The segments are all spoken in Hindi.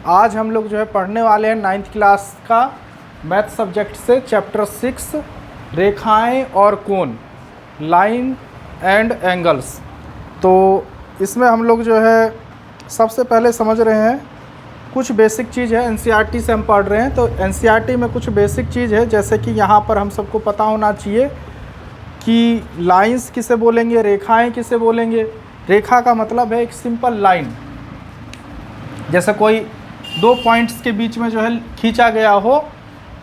आज हम लोग जो है पढ़ने वाले हैं 9th क्लास का मैथ सब्जेक्ट से चैप्टर 6 रेखाएं और कोण, लाइन एंड एंगल्स। तो इसमें हम लोग जो है सबसे पहले समझ रहे हैं कुछ बेसिक चीज़ है, एनसीईआरटी से हम पढ़ रहे हैं। तो एनसीईआरटी में कुछ बेसिक चीज़ है, जैसे कि यहाँ पर हम सबको पता होना चाहिए कि लाइंस किसे बोलेंगे, रेखाएं किसे बोलेंगे। रेखा का मतलब है एक सिंपल लाइन, जैसे कोई दो पॉइंट्स के बीच में जो है खींचा गया हो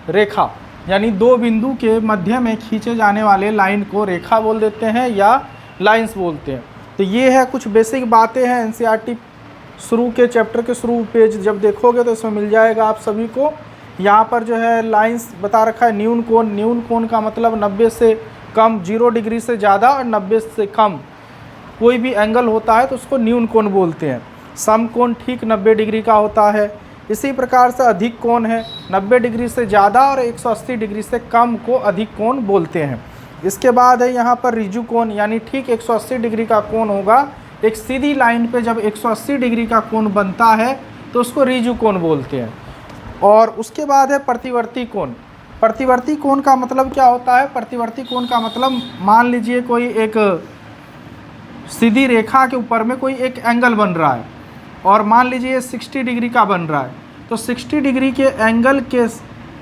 रेखा, यानी दो बिंदु के मध्य में खींचे जाने वाले लाइन को रेखा बोल देते हैं या लाइंस बोलते हैं। तो ये है कुछ बेसिक बातें हैं एनसीईआरटी शुरू के चैप्टर के शुरू पेज जब देखोगे तो इसमें मिल जाएगा आप सभी को। यहाँ पर जो है लाइंस बता रखा है न्यून कोण। न्यून कोण का मतलब 90 से कम, 0 डिग्री से ज़्यादा और 90 से कम कोई भी एंगल होता है तो उसको न्यून कोण बोलते हैं। समकोण ठीक 90 डिग्री का होता है। इसी प्रकार से अधिक कोण है, 90 डिग्री से ज़्यादा और 180 डिग्री से कम को अधिक कोण बोलते हैं। इसके बाद है यहाँ पर ऋजु कोण, यानी ठीक 180 डिग्री का कोण होगा। एक सीधी लाइन पे जब 180 डिग्री का कोण बनता है तो उसको ऋजु कोण बोलते हैं। और उसके बाद है प्रतिवर्ती कोण। प्रतिवर्ती कोण का मतलब क्या होता है? प्रतिवर्ती कोण का मतलब मान लीजिए कोई एक सीधी रेखा के ऊपर में कोई एक एंगल बन रहा है और मान लीजिए 60 डिग्री का बन रहा है, तो 60 डिग्री के एंगल के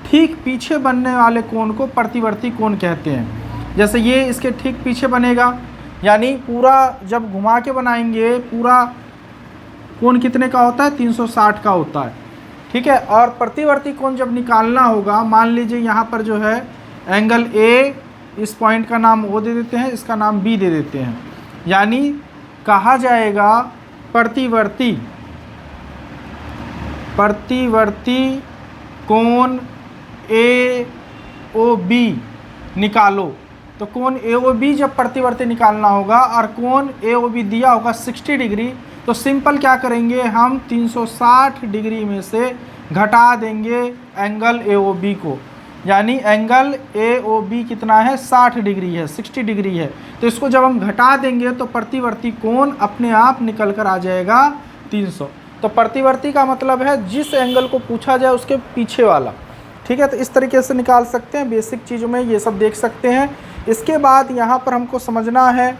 ठीक पीछे बनने वाले कोण को प्रतिवर्ती कोण कहते हैं। जैसे ये इसके ठीक पीछे बनेगा, यानी पूरा जब घुमा के बनाएंगे पूरा कोण कितने का होता है? 360 का होता है, ठीक है। और प्रतिवर्ती कोण जब निकालना होगा, मान लीजिए यहाँ पर जो है एंगल ए, इस पॉइंट का नाम ओ दे देते हैं, इसका नाम बी दे देते हैं, यानी कहा जाएगा प्रतिवर्ती कोण ए ओ बी निकालो। तो कोण ए ओ बी जब प्रतिवर्ती निकालना होगा और कोण ए ओ बी दिया होगा 60 डिग्री, तो सिंपल क्या करेंगे हम 360 डिग्री में से घटा देंगे एंगल ए ओ बी को, यानी एंगल ए ओ बी कितना है? 60 डिग्री है, 60 डिग्री है। तो इसको जब हम घटा देंगे तो प्रतिवर्ती कोण अपने आप निकल कर आ जाएगा 300। तो प्रतिवर्ती का मतलब है जिस एंगल को पूछा जाए उसके पीछे वाला, ठीक है। तो इस तरीके से निकाल सकते हैं, बेसिक चीज़ों में ये सब देख सकते हैं। इसके बाद यहाँ पर हमको समझना है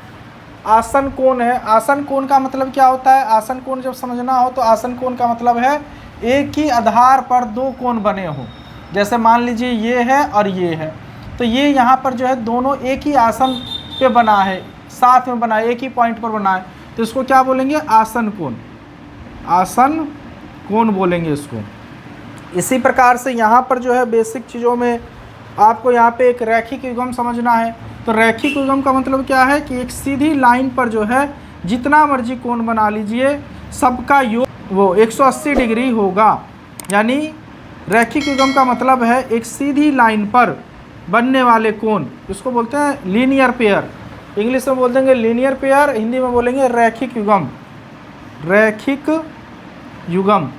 आसन कोण है। आसन कोण का मतलब क्या होता है? आसन कोण जब समझना हो तो आसन कोण का मतलब है एक ही आधार पर दो कोण बने हो। जैसे मान लीजिए ये है और ये है, तो ये यहाँ पर जो है दोनों एक ही आसन पे बना है, साथ में बना है, एक ही पॉइंट पर बना है, तो इसको क्या बोलेंगे? आसन कोण। आसन कोण बोलेंगे इसको। इसी प्रकार से यहाँ पर जो है बेसिक चीज़ों में आपको यहाँ पे एक रैखिक युग्म समझना है। तो रैखिक युग्म का मतलब क्या है कि एक सीधी लाइन पर जो है जितना मर्जी कोण बना लीजिए, सबका योग वो 180 डिग्री होगा। यानी रैखिक युग्म का मतलब है एक सीधी लाइन पर बनने वाले कोण, इसको बोलते हैं लीनियर पेयर। इंग्लिश में बोल देंगे लीनियर पेयर, हिंदी में बोलेंगे रैखिक युग्म। रैखिक युग्म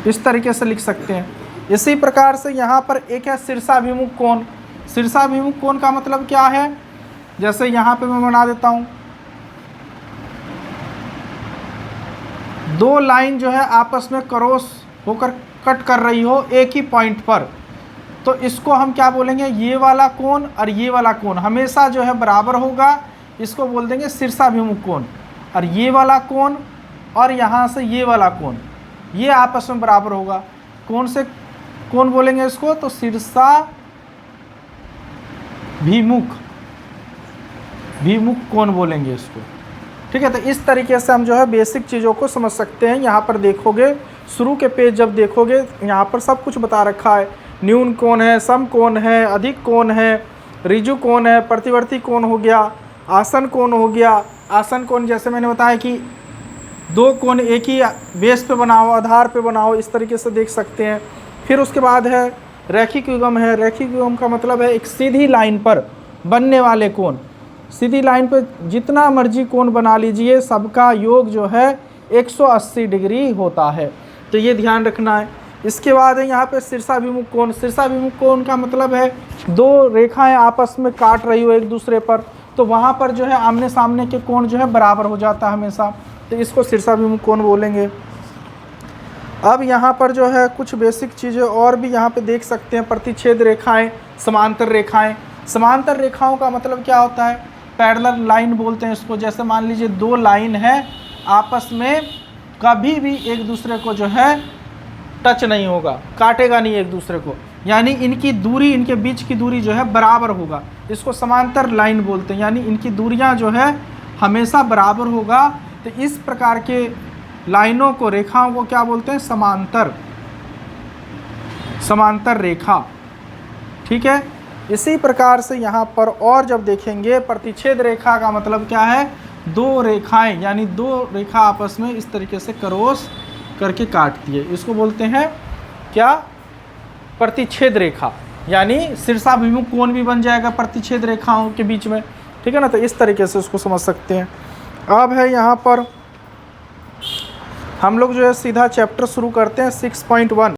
इस तरीके से लिख सकते हैं। इसी प्रकार से यहाँ पर एक है शीर्षाभिमुख कोण। शीर्षाभिमुख कोण का मतलब क्या है? जैसे यहाँ पे मैं बना देता हूँ, दो लाइन जो है आपस में क्रॉस होकर कट कर रही हो एक ही पॉइंट पर, तो इसको हम क्या बोलेंगे? ये वाला कोण और ये वाला कोण हमेशा जो है बराबर होगा, इसको बोल देंगे शीर्षाभिमुख कोण। और ये वाला कोण और यहाँ से ये वाला कोण ये आपस में बराबर होगा, कौन से कोण बोलेंगे इसको? तो शीर्षाभिमुख कोण बोलेंगे इसको, ठीक है। तो इस तरीके से हम जो है बेसिक चीज़ों को समझ सकते हैं। यहाँ पर देखोगे शुरू के पेज जब देखोगे यहाँ पर सब कुछ बता रखा है। न्यून कोण है, सम कोण है, अधिक कोण है, ऋजु कोण है, प्रतिवर्ती कोण हो गया, आसन कोण हो गया। आसन कोण जैसे मैंने बताया कि दो कोण एक ही बेस पे बनाओ, आधार पे बनाओ, इस तरीके से देख सकते हैं। फिर उसके बाद है रैखिक युग्म है। रैखिक युग्म का मतलब है एक सीधी लाइन पर बनने वाले कोण। सीधी लाइन पर जितना मर्जी कोण बना लीजिए, सबका योग जो है 180 डिग्री होता है, तो ये ध्यान रखना है। इसके बाद है यहाँ पे शीर्षाभिमुख कोण। शीर्षाभिमुख कोण का मतलब है दो रेखाएं आपस में काट रही हो एक दूसरे पर, तो वहाँ पर जो है आमने सामने के कोण जो है बराबर हो जाता है हमेशा, तो इसको शीर्षाभिमुख कोण बोलेंगे। अब यहाँ पर जो है कुछ बेसिक चीज़ें और भी यहाँ पे देख सकते हैं। प्रतिच्छेद रेखाएं, समांतर रेखाएं। समांतर रेखाओं का मतलब क्या होता है? पैरेलल लाइन बोलते हैं इसको। जैसे मान लीजिए दो लाइन है, आपस में कभी भी एक दूसरे को जो है टच नहीं होगा, काटेगा नहीं एक दूसरे को, यानी इनकी दूरी, इनके बीच की दूरी जो है बराबर होगा, इसको समांतर लाइन बोलते हैं। यानी इनकी दूरियां जो है हमेशा बराबर होगा। तो इस प्रकार के लाइनों को, रेखाओं को क्या बोलते हैं? समांतर, समांतर रेखा। ठीक है। इसी प्रकार से यहाँ पर और जब देखेंगे, प्रतिच्छेद रेखा का मतलब क्या है? दो रेखाएं, यानी दो रेखा आपस में इस तरीके से क्रॉस करके काटती है, इसको बोलते हैं क्या? प्रतिच्छेद रेखा। यानी शीर्षाभिमुख कोण भी बन जाएगा प्रतिच्छेद रेखाओं के बीच में। ठीक है ना, तो इस तरीके से उसको समझ सकते हैं। अब है यहाँ पर हम लोग जो है सीधा चैप्टर शुरू करते हैं 6.1।